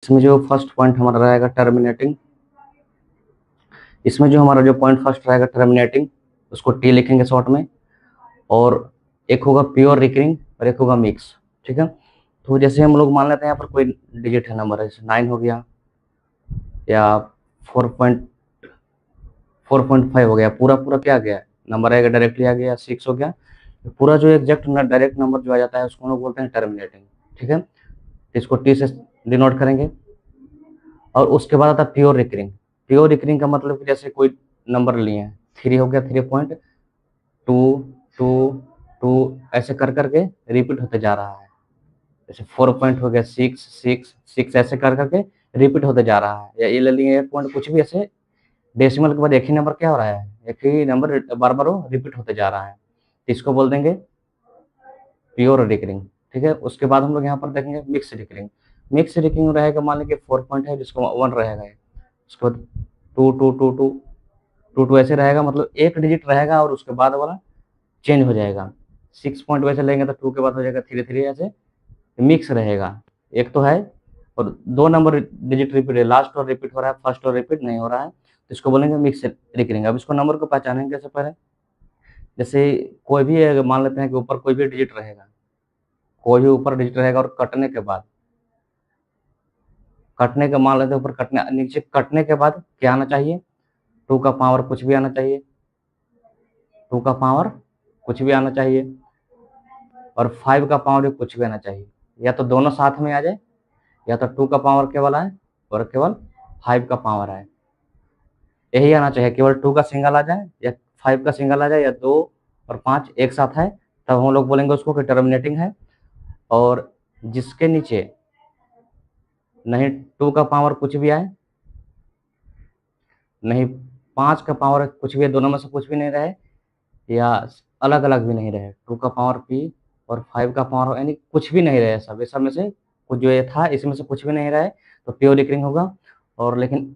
इसमें जो first point हमारा रहेगा टर्मिनेटिंग, इसमें जो हमारा जो पॉइंट फर्स्ट रहेगा टर्मिनेटिंग, उसको टी लिखेंगे शॉर्ट में, और एक होगा प्योर रिकरिंग और एक होगा मिक्स। ठीक है, तो जैसे हम लोग मान लेते हैं यहाँ पर कोई डिजिट है, नंबर है, जैसे 9 हो गया या 4.5 हो गया, पूरा पूरा क्या आ गया, नंबर आएगा डायरेक्टली आ गया, 6 हो गया, पूरा जो एग्जैक्ट डायरेक्ट नंबर जो आ जाता है उसको हम लोग बोलते हैं टर्मिनेटिंग। ठीक है, इसको टी से डिनोट करेंगे। और उसके बाद आता है प्योर रिकरिंग। प्योर रिकरिंग का मतलब कि जैसे कोई नंबर लिए हैं, 3 हो गया, 3.2 2 2 ऐसे कर करके रिपीट होते जा रहा है। जैसे 4 पॉइंट हो गया, 6 6 6 ऐसे कर करके रिपीट होते जा रहा है। या ये ले लिए 1 पॉइंट, कुछ भी ऐसे डेसिमल के बाद एक ही नंबर क्या हो रहा है, एक ही नंबर बार बार वो रिपीट होते जा रहा है, तो इसको बोल देंगे प्योर रिकरिंग। ठीक है, उसके बाद हम लोग यहाँ पर देखेंगे मिक्स रिकरिंग। मिक्स रिकरिंग रहेगा, मान लीजिए 4 पॉइंट है जिसको 1 रहेगा, उसके बाद 2 2 2 2 ऐसे रहेगा, मतलब एक डिजिट रहेगा और उसके बाद वाला चेंज हो जाएगा। 6 पॉइंट वैसे लेंगे तो 2 के बाद हो जाएगा 3 3, ऐसे मिक्स रहेगा। एक तो है और 2 नंबर डिजिट रिपीट है, लास्ट और रिपीट हो रहा है, फर्स्ट और रिपीट नहीं हो रहा है, तो इसको बोलेंगे मिक्स रिकरिंग। अब इसको नंबर को पहचानेंगे कैसे पहले, जैसे कोई भी मान लेते हैं कि ऊपर कोई भी डिजिट रहेगा, कोई भी ऊपर डिजिट रहेगा और कटने के बाद, कटने के मान लेते हैं ऊपर कटने, नीचे कटने के बाद क्या आना चाहिए, 2 का पावर कुछ भी आना चाहिए, 2 का पावर कुछ भी आना चाहिए, और 5 का पावर भी कुछ भी आना चाहिए। या तो दोनों साथ में आ जाए, या तो 2 का पावर केवल आए और केवल 5 का पावर आए, यही आना चाहिए। केवल 2 का सिंगल आ जाए या 5 का सिंगल आ जाए, या 2 और 5 एक साथ है, तब हम लोग बोलेंगे उसको कि टर्मिनेटिंग है। और जिसके नीचे नहीं 2 का पावर कुछ भी आए, नहीं 5 का पावर कुछ भी, दोनों में से कुछ भी नहीं रहे, या अलग अलग भी नहीं रहे, 2 का पावर पी और 5 का पावर, यानी कुछ भी नहीं रहे, सब ये सब में से कुछ जो ये था इसमें से कुछ भी नहीं रहे, तो प्योर रिकरिंग होगा। और लेकिन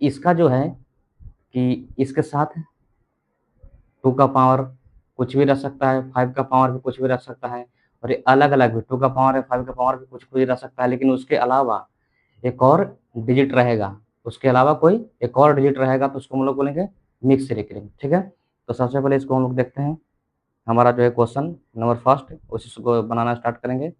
इसका जो है कि इसके साथ 2 का पावर कुछ भी रख सकता है, 5 का पावर भी कुछ भी रख सकता है, और ये अलग अलग भी 2 का पावर है, 5 का पावर भी कुछ भी रख सकता है, लेकिन उसके अलावा एक और डिजिट रहेगा, उसके अलावा कोई एक और डिजिट रहेगा, तो उसको हम लोग बोलेंगे मिक्स रिकरिंग। ठीक है, तो सबसे पहले इसको हम लोग देखते हैं, हमारा जो है क्वेश्चन नंबर फर्स्ट, उसी को बनाना स्टार्ट करेंगे।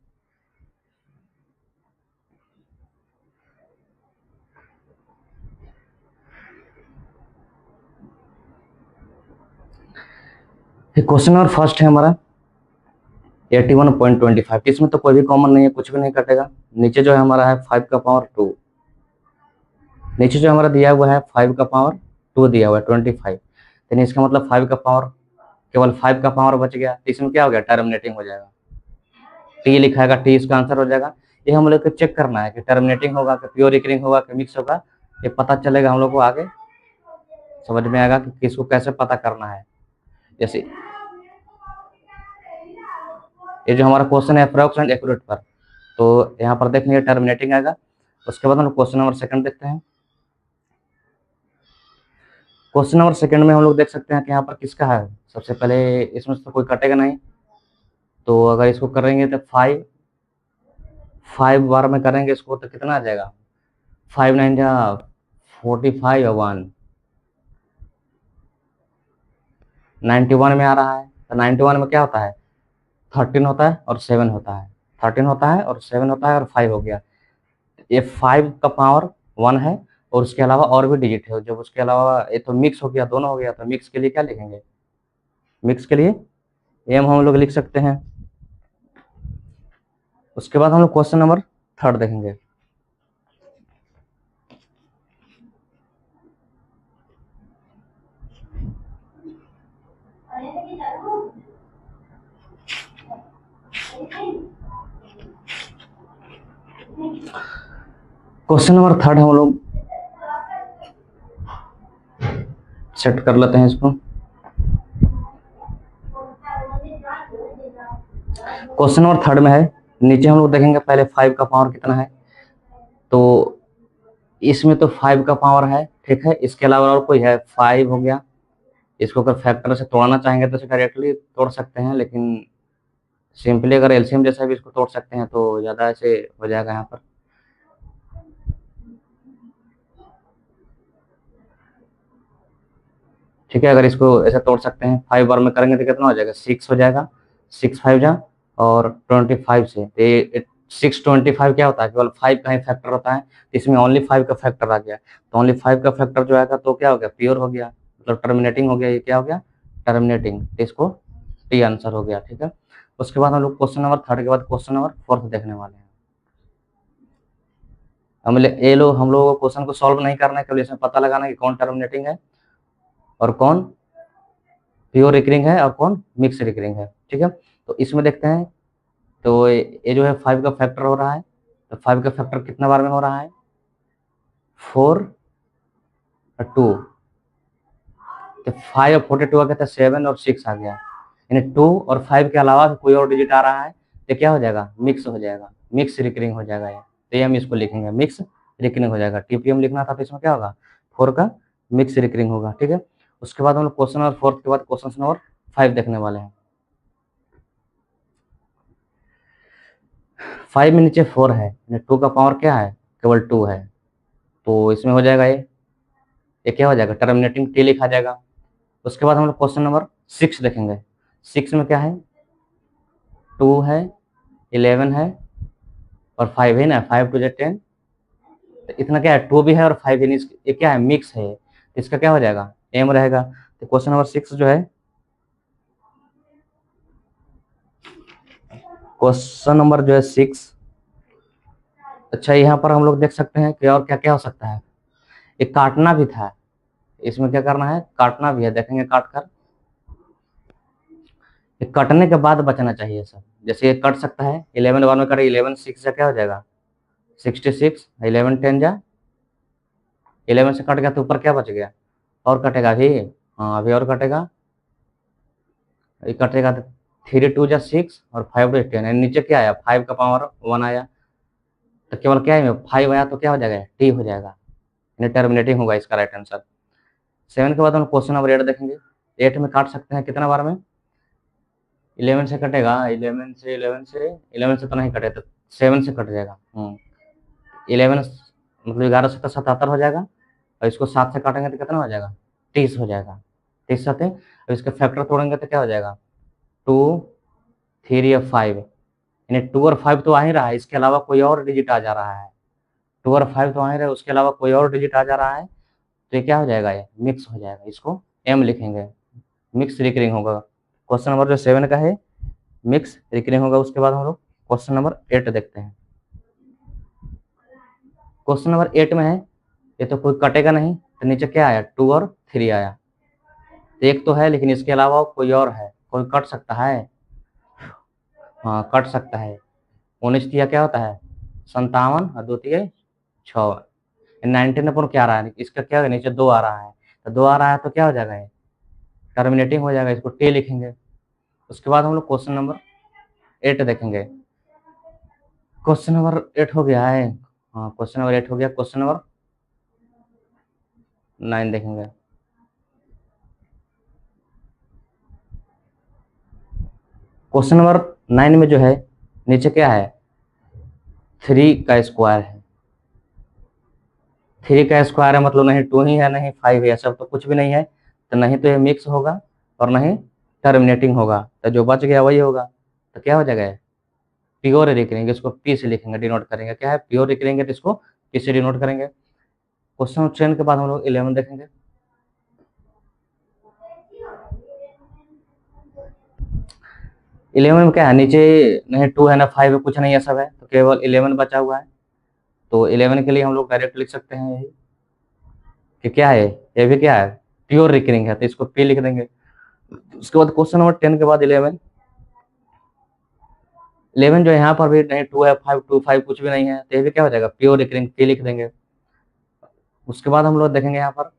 क्वेश्चन नंबर फर्स्ट है हमारा 81.25, इसमें तो कोई भी कॉमन नहीं है, कुछ भी नहीं कटेगा। नीचे जो है हमारा है 5 का पावर 2, नीचे जो हमारा दिया हुआ है 5 का पावर 2 दिया हुआ है 25, यानी इसका मतलब 5 का पावर, केवल 5 का पावर बच गया, इसमें क्या हो गया, टर्मिनेटिंग हो जाएगा, टी लिखाएगा, टी इसका आंसर हो जाएगा। ये हम लोग को चेक करना है कि टर्मिनेटिंग होगा कि प्योर रिकरिंग होगा कि मिक्स होगा, ये पता चलेगा हम लोग को, आगे समझ में आएगा कि किसको कैसे पता करना है। जैसे ये जो हमारा क्वेश्चन है अप्रोक्स एंड एक्यूरेट पर, तो यहाँ पर देखेंगे टर्मिनेटिंग आएगा। उसके बाद हम लोग क्वेश्चन नंबर सेकंड देखते हैं। क्वेश्चन नंबर सेकंड में हम लोग देख सकते हैं कि यहाँ पर किसका है, सबसे पहले इसमें तो कोई कटेगा नहीं, तो अगर इसको करेंगे तो 5 बार में करेंगे इसको तो कितना आ जाएगा, 5 9 जा 45 और 1 91 में आ रहा है। तो 91 में क्या होता है, 13 होता है और 7 होता है, 13 होता है और 7 होता है और 5 हो गया। ये 5 का पावर 1 है, और उसके अलावा और भी डिजिट है, जब उसके अलावा ये तो मिक्स हो गया, दोनों हो गया, तो मिक्स के लिए क्या लिखेंगे, मिक्स के लिए एम हम लोग लिख सकते हैं। उसके बाद हम लोग क्वेश्चन नंबर थर्ड देखेंगे। क्वेश्चन नंबर थर्ड हम लोग सेट कर लेते हैं इसको। क्वेश्चन नंबर थर्ड में है, नीचे हम लोग देखेंगे पहले 5 का पावर कितना है, तो इसमें तो 5 का पावर है, ठीक है, इसके अलावा और कोई है, 5 हो गया, इसको अगर फैक्टर से तोड़ना चाहेंगे तो डायरेक्टली तोड़ सकते हैं, लेकिन सिंपली अगर एलसीएम जैसा भी इसको तोड़ सकते हैं तो ज़्यादा ऐसे हो जाएगा यहाँ पर। ठीक है, अगर इसको ऐसे तोड़ सकते हैं 5 बार में करेंगे तो कितना हो जाएगा, 6 हो जाएगा, 6 5 जा और 25 से ये 625 क्या होता है, केवल 5 का ही फैक्टर होता है, तो इसमें ओनली 5 का फैक्टर आ गया, तो ओनली 5 का फैक्टर जो आएगा तो क्या हो गया, प्योर हो गया, मतलब टर्मिनेटिंग हो गया, ये क्या हो गया, टर्मिनेटिंग, तो इसको टी आंसर हो गया। ठीक है, उसके बाद हम लोग क्वेश्चन नंबर 3 के बाद क्वेश्चन नंबर 4 देखने वाले हैं। हम लोगों को क्वेश्चन को सॉल्व नहीं करना है, केवल इसमें पता लगाना है कि कौन टर्मिनेटिंग है और कौन प्योर रिकरिंग है और कौन मिक्स रिकरिंग है। ठीक है, तो इसमें देखते हैं, तो ये जो है 5 का फैक्टर हो रहा है, तो 5 का फैक्टर कितना बार में हो रहा है, 4 और 2, तो 5 और 42 आ गया था 7 और 6 आ गया, यानी 2 और 5 के अलावा कोई और डिजिट आ रहा है तो क्या हो जाएगा, मिक्स हो जाएगा, मिक्स रिकरिंग हो जाएगा ये, तो ये हम इसको लिखेंगे मिक्स रिकरिंग हो जाएगा। टीपीएम लिखना था तो इसमें क्या होगा, 4 का मिक्स रिकरिंग होगा। ठीक है, उसके बाद हम लोग क्वेश्चन नंबर 4 के बाद क्वेश्चन नंबर 5 देखने वाले हैं। 5 में नीचे 4 है, 2 का पावर क्या है, केवल 2 है, तो इसमें हो जाएगा ये क्या हो जाएगा, टर्मिनेटिंग टी लिखा जाएगा। उसके बाद हम लोग क्वेश्चन नंबर 6 देखेंगे। 6 में क्या है, 2 है, 11 है और 5 है ना, 5 2 10, तो इतना क्या है, 2 भी है और 5 है, ये क्या है, मिक्स है, तो इसका क्या हो जाएगा, एम रहेगा। तो क्वेश्चन नंबर 6 जो है, क्वेश्चन नंबर जो है 6, अच्छा यहाँ पर हम लोग देख सकते हैं कि और क्या क्या हो सकता है, एक काटना भी था, इसमें क्या करना है, काटना भी है, देखेंगे काट कर, कटने के बाद बचना चाहिए सर, जैसे ये कट सकता है, 11 बार में कटे, 11 6 से क्या हो जाएगा, 66, 11 10 जा, 11 से कट गया तो ऊपर क्या बच गया, और कटेगा अभी, हाँ अभी और कटेगा, ये कटेगा तो 3 2 जा 6 और 5 2 10, नीचे क्या आया, 5 का पावर 1 आया, तो केवल क्या है, 5 आया तो क्या हो जाएगा, टी हो जाएगा, टर्मिनेटिंग होगा इसका राइट आंसर। 7 के बाद हम क्वेश्चन नंबर 8 देखेंगे। 8 में काट सकते हैं कितना बार में, 11 से कटेगा, 11 से तो नहीं कटे, तो 7 से कट जाएगा, 11 मतलब 11 से तो 77 हो जाएगा, और इसको 7 से काटेंगे तो कितना हो जाएगा, 30 हो जाएगा, 30 साथ और इसके फैक्टर तोड़ेंगे तो क्या हो जाएगा, 2 3 और 5, यानी 2 और 5 तो आ ही रहा है, इसके अलावा कोई और डिजिट आ जा रहा है, 2 और 5 तो आ ही रहा है, उसके अलावा कोई और डिजिट आ जा रहा है, तो ये क्या हो जाएगा, ये मिक्स हो जाएगा, इसको एम लिखेंगे, मिक्स रिकरिंग होगा। क्वेश्चन नंबर जो 7 का है मिक्स रिकरिंग होगा। उसके बाद हम लोग क्वेश्चन नंबर 8 देखते हैं। क्वेश्चन नंबर 8 में है, ये तो कोई कटेगा नहीं, तो नीचे क्या आया, 2 और 3 आया, तो एक तो है लेकिन इसके अलावा कोई और है, कोई कट सकता है, हाँ कट सकता है, 19 तिया क्या होता है, 57 और 2 तिया 6, 19 अपन क्या आ रहा है, इसका क्या है, नीचे 2 आ रहा है, तो 2 आ रहा है तो क्या हो जाएगा, ये टर्मिनेटिंग हो जाएगा, इसको टे लिखेंगे। उसके बाद हम लोग क्वेश्चन नंबर 8 देखेंगे। क्वेश्चन नंबर 8 हो गया है, हाँ क्वेश्चन नंबर 8 हो गया। क्वेश्चन नंबर 9 देखेंगे। क्वेश्चन नंबर 9 में जो है, नीचे क्या है, 3 का स्क्वायर है, 3 का स्क्वायर है मतलब नहीं 2 ही है नहीं 5 है, सब तो कुछ भी नहीं है, तो नहीं तो ये मिक्स होगा और नहीं टर्मिनेटिंग होगा, तो जो बच गया वही होगा, तो क्या हो जाएगा, प्योर रिकरिंग, इसको पी से लिखेंगे, डिनोट करेंगे, क्या है प्योर रिकरिंग है तो इसको पी से डिनोट करेंगे। क्वेश्चन 10 के बाद हम लोग 11 देखेंगे। 11 में क्या है, नीचे नहीं 2 है ना 5 है, कुछ नहीं है, सब है, तो केवल 11 बचा हुआ है, तो 11 के लिए हम लोग डायरेक्ट लिख सकते हैं यही कि क्या है, ये भी क्या है, प्योर रिकरिंग है, तो इसको पी लिख देंगे। उसके बाद क्वेश्चन नंबर 10 के बाद 11, 11 जो है यहाँ पर भी नहीं 2 है 5 2 5 कुछ भी नहीं है, तो ये भी क्या हो जाएगा, प्योर रिकरिंग पी लिख देंगे। उसके बाद हम लोग देखेंगे यहाँ पर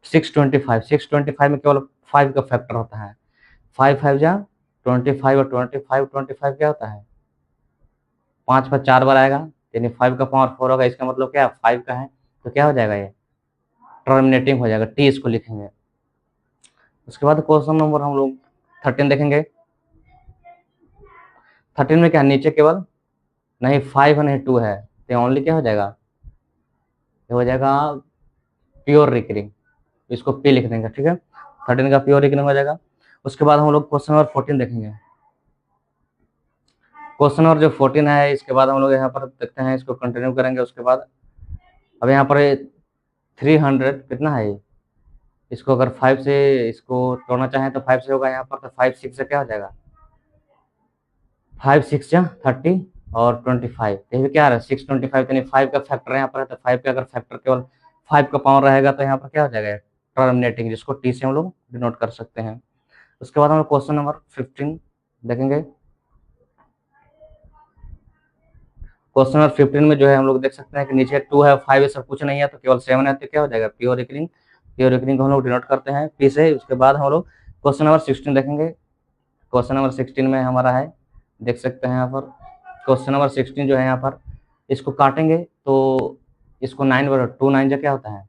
625, 625 में केवल 5 का फैक्टर होता है, 5 5 जा 25 और 25 25 क्या होता है, 5 पर 4 बार आएगा, यानी 5 का पावर 4 होगा, इसका मतलब क्या है 5 का है, तो क्या हो जाएगा, ये टर्मिनेटिंग हो जाएगा, टी इसको लिखेंगे। उसके बाद क्वेश्चन नंबर हम लोग 13 देखेंगे। 13 में क्या, नीचे केवल नहीं 5 नहीं 2 है, तो ओनली क्या हो जाएगा, ये हो जाएगा प्योर रिकरिंग, इसको पी लिख देंगे। ठीक है, 13 का प्योर रिकनिंग हो जाएगा। उसके बाद हम लोग क्वेश्चन नंबर 14 देखेंगे। क्वेश्चन नंबर जो 14 है, इसके बाद हम लोग यहाँ पर देखते हैं, इसको कंटिन्यू करेंगे। उसके बाद अब यहाँ पर 300 कितना है ये, इसको अगर 5 से इसको तोड़ना चाहें तो 5 से होगा यहाँ पर, तो 5 6 से क्या हो जाएगा, 5 6 या 30 और 25, ये क्या है 6 25, यानी 5 का फैक्टर यहाँ पर है, तो 5 का अगर फैक्टर केवल 5 का पावर रहेगा तो यहाँ पर क्या हो जाएगा, टर्मिनेटिंग, जिसको टी से हम लोग डिनोट कर सकते हैं। उसके बाद हम लोग क्वेश्चन नंबर 15 देखेंगे। क्वेश्चन नंबर 15 में जो है हम लोग देख सकते हैं कि नीचे 2 है 5 है, सब कुछ नहीं है, तो केवल 7 है, तो क्या हो जाएगा, प्योर रिकनिंग। प्योर रिकनिंग को हम लोग डिनोट करते हैं पी से। उसके बाद हम लोग क्वेश्चन नंबर 16 देखेंगे। क्वेश्चन नंबर 16 में हमारा है, देख सकते हैं यहाँ पर क्वेश्चन नंबर 16 जो है यहाँ पर, इसको काटेंगे तो इसको 9 बराबर 2 9 जा क्या होता है,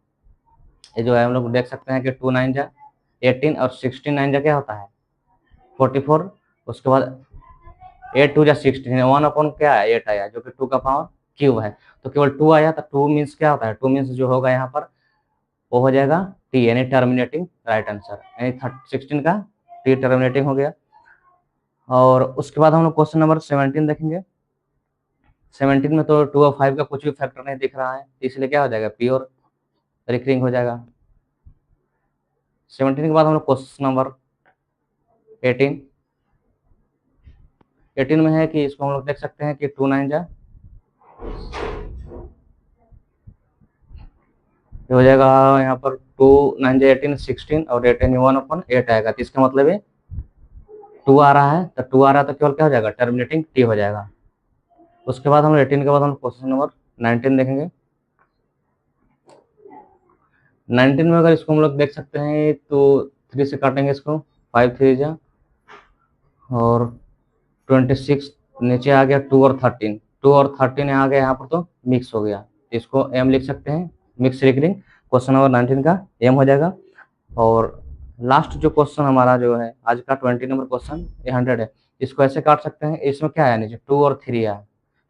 ये जो है हम लोग देख सकते हैं कि 2 9 जा 18 और 16 9 जा क्या होता है 44। उसके बाद 8 2 जा 16, 1 अपॉन क्या है 8 आया, जो कि 2 का पावर क्यूब है, तो केवल 2 आया, तो 2 मीन्स क्या होता है, 2 मीन्स जो होगा यहाँ पर वो हो जाएगा टी, यानी टर्मिनेटिंग, राइट आंसर, यानी 16 का टी टर्मिनेटिंग हो गया। और उसके बाद हम लोग क्वेश्चन नंबर 17 देखेंगे। 17 में तो 2 और 5 का कुछ भी फैक्टर नहीं दिख रहा है, इसलिए क्या हो जाएगा, प्योर रिकरिंग हो जाएगा। 17 के बाद हम लोग क्वेश्चन नंबर 18 में है कि इसको हम लोग देख सकते हैं कि 2 9 जा ये हो जाएगा यहाँ पर 2 9 जा 18 16 और 18 1 अपन 8 आएगा, तो इसका मतलब है 2 आ रहा है, तो 2 आ रहा है तो केवल क्या हो जाएगा, टर्मिनेटिंग टी हो जाएगा। उसके बाद हम 18 के बाद हम क्वेश्चन नंबर 19 देखेंगे। 19 में अगर इसको हम लोग देख सकते हैं तो 3 से काटेंगे इसको, 5 3 जा और 26, नीचे आ गया 2 और 13, 2 और 13 आ गया यहाँ पर तो मिक्स हो गया, इसको एम लिख सकते हैं, मिक्स रिकरिंग। क्वेश्चन नंबर 19 का एम हो जाएगा। और लास्ट जो क्वेश्चन हमारा जो है आज का 20 नंबर क्वेश्चन, ये 100 है, इसको ऐसे काट सकते हैं, इसमें क्या है नीचे 2 और 3 है,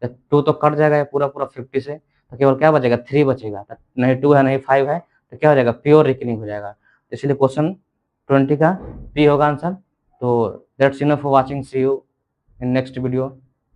तो 2 तो कट जाएगा पूरा पूरा 50 से, तो केवल क्या बचेगा 3 बचेगा, तो नहीं 2 है नहीं 5 है, तो क्या हो जाएगा, प्योर रिकनिंग हो जाएगा। इसलिए क्वेश्चन 20 का पी होगा आंसर। तो that's enough for watching, see you in next video.